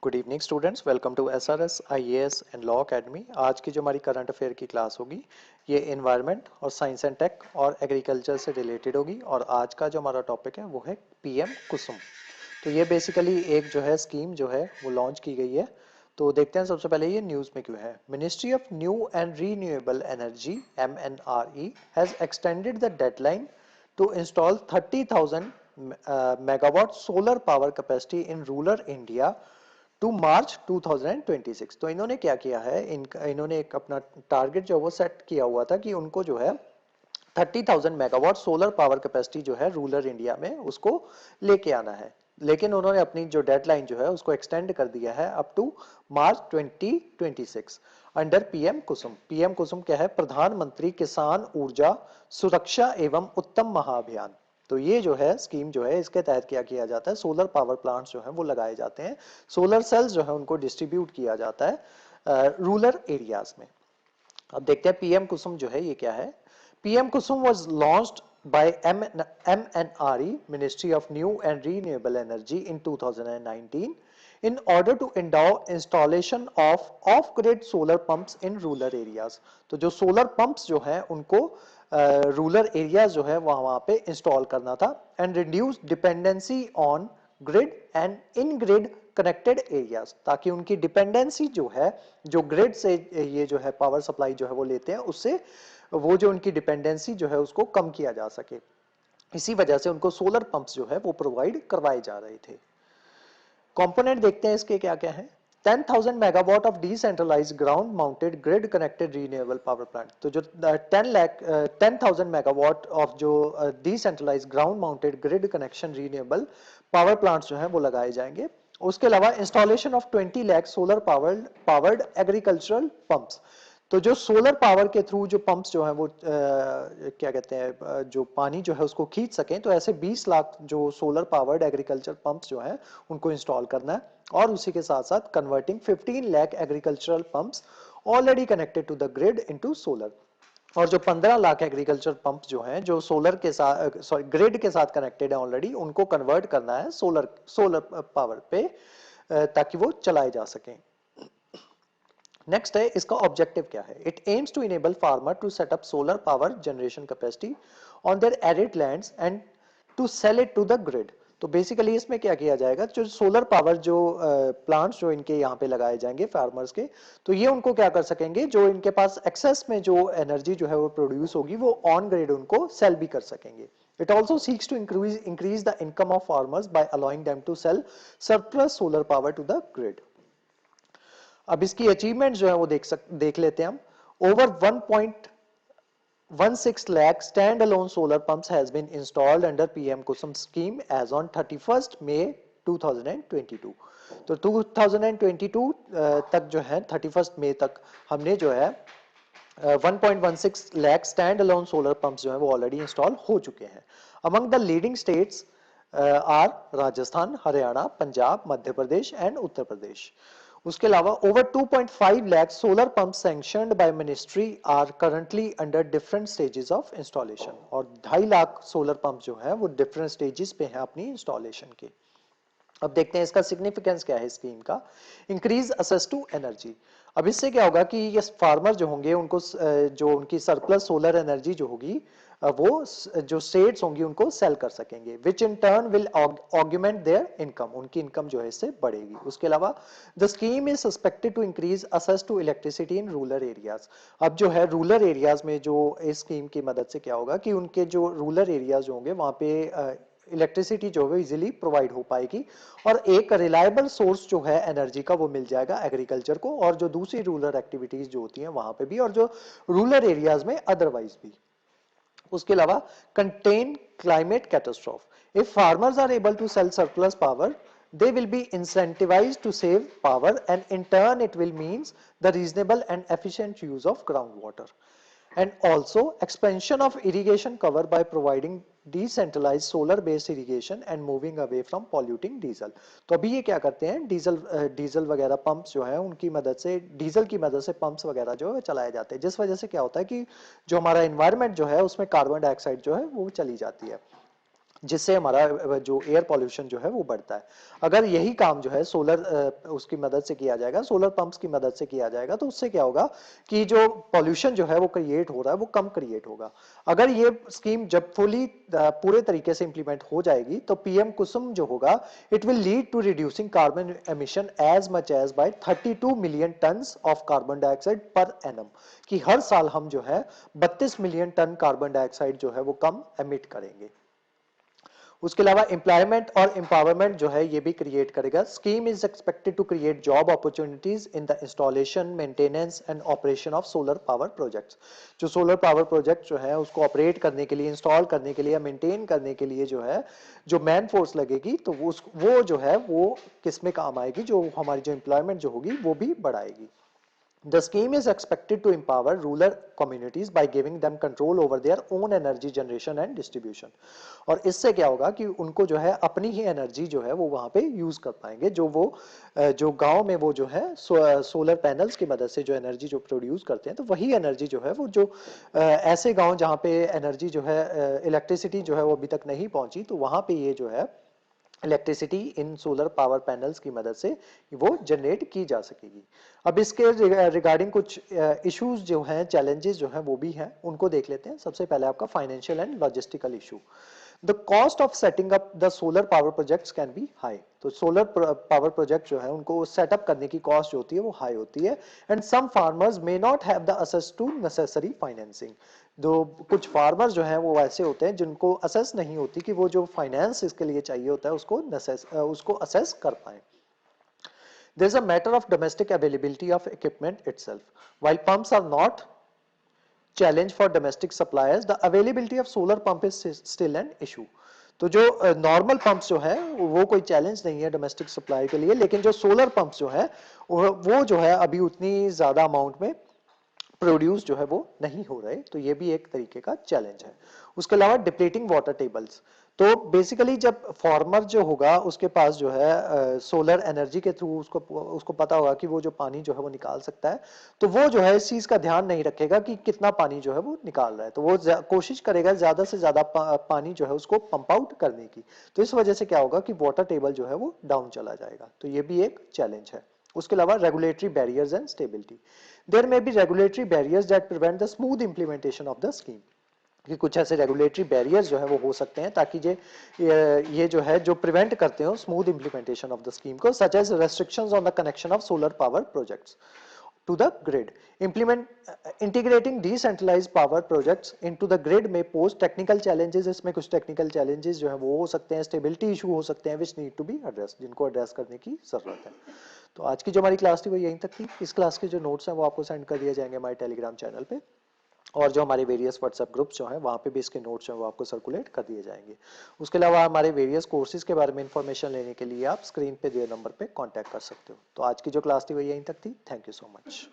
Good evening students, welcome to SRS IAS and law academy. आज की जो हमारी करंट अफेयर की क्लास होगी ये एनवायरनमेंट और साइंस एंड टेक और एग्रीकल्चर से रिलेटेड होगी। और आज का जो हमारा टॉपिक है वो है पीएम कुसुम। तो ये बेसिकली एक जो है स्कीम जो है वो लॉन्च की गई है। तो देखते हैं सबसे पहले ये न्यूज़ में क्यों है। Ministry of new and renewable energy MNRE has extended the deadline to install 30,000 megawatt solar power capacity in rural India to March 2026। तो इन्होंने क्या किया है, इन्होंने एक अपना टारगेट जो वो सेट किया हुआ था कि उनको जो है 30,000 मेगावाट सोलर पावर कैपेसिटी जो है रूरल इंडिया में उसको लेके आना है। लेकिन उन्होंने अपनी जो डेडलाइन जो है उसको एक्सटेंड कर दिया है up to March 2026 under PM Kusum. PM Kusum क्या है? प्रधानमंत्री किसान ऊर्जा सुरक्षा एवं उत्तम महाअभियान। तो ये जो है स्कीम जो है इसके तहत क्या किया जाता है, सोलर पावर प्लांट्स जो है वो लगाए जाते हैं, सोलर सेल्स जो है उनको डिस्ट्रीब्यूट किया जाता है रूरल एरियाज में। अब देखते हैं पीएम कुसुम जो है ये क्या है। PM Kusum was launched by MNRE Ministry of New and Renewable Energy in 2019 in order to endow installation of off-grid solar pumps in rural areas। तो जो सोलर पंप्स जो हैं उनको रूरल एरियाज जो है वहां पे इंस्टॉल करना था and reduce dependency on grid and in grid connected areas, ताकि उनकी डिपेंडेंसी जो है, जो ग्रिड से ये जो है पावर सप्लाई जो है वो लेते हैं, उससे वो जो उनकी डिपेंडेंसी जो है उसको कम किया जा सके। इसी वजह से उनको सोलर पंप्स जो है वो प्रोवाइड करवाए जा रहे थे। कंपोनेंट देखते हैं इसके क्या क्या है। 10,000 megawatt of decentralised ground mounted grid connected renewable power plant. तो जो 10,000 मेगावाट ऑफ जो decentralised ground mounted grid connection renewable power plants जो है वो लगाए जाएंगे। उसके अलावा installation of 20 lakh solar powered agricultural pumps. तो जो सोलर पावर के थ्रू जो पंप्स जो है वो क्या कहते हैं, जो पानी जो है उसको खींच सकें, तो ऐसे 20 लाख जो सोलर पावर्ड एग्रीकल्चर पंप्स जो है उनको इंस्टॉल करना है। और उसी के साथ साथ converting 15 lakh agricultural pumps already connected to the grid into solar. और जो 15 लाख एग्रीकल्चर पंप जो हैं जो सोलर के साथ ग्रिड के साथ कनेक्टेड है ऑलरेडी, उनको कन्वर्ट करना है सोलर पावर पे, ताकि वो चलाए जा सकें। नेक्स्ट है इसका ऑब्जेक्टिव क्या है। It aims to enable farmer to set up solar power generation capacity on their arid lands and to sell it to the grid. तो बेसिकली इसमें क्या किया जाएगा, जो सोलर पावर जो प्लांट्स जो इनके यहाँ पे लगाए जाएंगे फार्मर्स के, तो ये उनको क्या कर सकेंगे, जो इनके पास एक्सेस में जो एनर्जी जो है वो प्रोड्यूस होगी वो ऑन ग्रिड उनको सेल भी कर सकेंगे। It also seeks to increase the income of farmers by allowing them to sell surplus solar power to the grid। अब इसकी अचीवमेंट जो है वो देख लेते हैं हम। Over 1.16 lakh standalone solar pumps has been installed under PM Kusum scheme as on 31st May 2022। तो 2022 तक जो है 31st मई तक हमने जो है 1.16 lakh stand alone solar pumps जो है वो ऑलरेडी इंस्टॉल हो चुके हैं। Among the leading states are Rajasthan, Haryana, Punjab, Madhya Pradesh and Uttar Pradesh. उसके अलावा over 2.5 lakh solar pump sanctioned by ministry are currently under different stages of installation. और 2.5 लाख सोलर पंप जो है वो डिफरेंट स्टेजेस पे हैं अपनी इंस्टॉलेशन के। अब देखते हैं इसका सिग्निफिकेंस क्या है स्कीम का। Increase access to energy. अब इससे क्या होगा कि ये फार्मर जो होंगे उनको जो उनकी सरप्लस सोलर एनर्जी जो होगी वो जो स्टेट्स होंगी उनको सेल कर सकेंगे, which in turn will augment their income. उनकी इनकम जो है इससे बढ़ेगी। उसके अलावा the scheme is suspected to increase access to electricity in rural areas. अब जो है रूरल एरियाज में जो इस स्कीम की मदद से क्या होगा कि उनके जो रूरल एरियाज होंगे वहां पे इलेक्ट्रिसिटी जो है इजीली प्रोवाइड हो पाएगी और एक रिलायबल सोर्स जो है एनर्जी का वो मिल जाएगा एग्रीकल्चर को, और जो दूसरी रूरल एक्टिविटीज जो होती हैं वहां पे भी, और जो रूरल एरियाज में अदरवाइज भी। उसके अलावा contain climate catastrophe. If farmers are able to sell surplus power they will be incentivized to save power and in turn it will means the reasonable and efficient use of groundwater and also expansion of irrigation cover by providing decentralized solar based irrigation and moving away from polluting diesel। तो अभी ये क्या करते हैं, diesel वगैरह pumps जो है उनकी मदद से, डीजल की मदद से पंप्स वगैरह जो है चलाए जाते हैं, जिस वजह से क्या होता है कि जो हमारा एनवायरनमेंट जो है उसमें कार्बन डाइऑक्साइड जो है वो चली जाती है। जिससे हमारा जो एयर पॉल्यूशन जो है वो बढ़ता है। अगर यही काम जो है सोलर उसकी मदद से किया जाएगा, सोलर पंप्स की मदद से किया जाएगा, तो उससे क्या होगा कि जो पॉल्यूशन जो है वो क्रिएट हो रहा है वो कम क्रिएट होगा। अगर ये स्कीम जब फुली पूरे तरीके से इंप्लीमेंट हो जाएगी तो पीएम कुसुम जो होगा it will lead to reducing carbon emission as much as by 32 million tons of carbon dioxide per annum, कि हर साल हम जो है 32 मिलियन टन कार्बन डाइऑक्साइड जो है वो कम एमिट करेंगे। उसके अलावा एम्प्लॉयमेंट और एम्पावरमेंट जो है ये भी क्रिएट करेगा। Scheme is expected to create job opportunities in the installation, maintenance and operation of solar power projects. जो सोलर पावर प्रोजेक्ट जो है उसको ऑपरेट करने के लिए, इंस्टॉल करने के लिए, मेंटेन करने के लिए जो है जो मैन फोर्स लगेगी, तो वो जो है वो किस में काम आएगी, जो हमारी जो एम्प्लॉयमेंट जो होगी वो भी बढ़ाएगी। The scheme is expected to empower rural communities by giving them control over their own energy generation and distribution. और इससे क्या होगा कि उनको जो है अपनी ही एनर्जी जो है वो वहां पे यूज कर पाएंगे, जो गांव में वो जो है सोलर पैनल्स की मदद से जो एनर्जी जो प्रोड्यूस करते हैं, तो वही एनर्जी जो है वो जो ऐसे गांव जहां पे एनर्जी जो है इलेक्ट्रिसिटी जो है वो अभी तक नहीं पहुंची, तो वहां पे ये जो है electricity in solar power panels की मदद से वो जनरेट की जा सकेगी। अब इसके रिगार्डिंग कुछ इश्यूज जो हैं, चैलेंजेस जो हैं वो भी हैं, उनको देख लेते हैं। सबसे पहले आपका financial and logistical issue. The cost of setting up the solar power projects can be high. तो सोलर पावर प्रोजेक्ट जो है उनको सेटअप करने की कॉस्ट जो होती है वो हाई होती है, and some farmers may not have the access to necessary financing. दो कुछ फार्मर जो हैं वो ऐसे होते हैं जिनको असेस नहीं होती कि वो जो फाइनेंस इसके लिए चाहिए होता है उसको असेस कर पाए। There is a matter of domestic availability of equipment itself. While pumps are not challenge for domestic suppliers, the availability of solar pump is still an issue. तो जो नॉर्मल पंप्स जो है वो कोई चैलेंज नहीं है डोमेस्टिक सप्लाई के लिए, लेकिन जो सोलर पंप्स जो है वो जो है अभी उतनी ज्यादा अमाउंट में प्रोड्यूस जो है वो नहीं हो रहे, तो ये भी एक तरीके का चैलेंज है। उसके अलावा डिप्लीटिंग वाटर टेबल्स। तो बेसिकली जब फार्मर जो होगा उसके पास जो है सोलर एनर्जी के थ्रू उसको पता होगा कि वो जो पानी जो है वो निकाल सकता है, तो वो जो है इस चीज का ध्यान नहीं रखेगा कि कितना पानी जो है वो निकाल रहा है, तो वो कोशिश करेगा ज्यादा से ज्यादा पानी जो है उसको पंप आउट करने की। तो इस वजह से क्या होगा कि वाटर टेबल जो है वो डाउन चला जाएगा, तो ये भी एक चैलेंज है। उसके अलावा regulatory barriers and stability. There may be regulatory barriers that prevent the smooth implementation of the scheme. कि कुछ ऐसे रेगुलेटरी बैरियर्स जो है वो हो सकते हैं ताकि ये जो है जो प्रिवेंट करते हो smooth implementation of the scheme को, such as restrictions on the connection of solar power projects to the grid. Integrating decentralized power projects into the grid may pose technical challenges. इसमें कुछ टेक्निकल चैलेंजेस जो है वो हो सकते हैं, stability issue हो सकते हैं, which need to be addressed, जिनको एड्रेस करने की जरूरत है। तो आज की जो हमारी क्लास थी वो यहीं तक थी। इस क्लास के जो नोट्स हैं वो आपको सेंड कर दिए जाएंगे हमारे टेलीग्राम चैनल पे, और जो हमारे वेरियस व्हाट्सएप ग्रुप्स जो हैं वहाँ पे भी इसके नोट्स जो हैं वो आपको सर्कुलेट कर दिए जाएंगे। उसके अलावा हमारे वेरियस कोर्सेज के बारे में इंफॉर्मेशन लेने के लिए आप स्क्रीन पे दिए नंबर पे कांटेक्ट कर सकते हो। तो आज की जो क्लास थी वो यहीं तक थी। Thank you so much.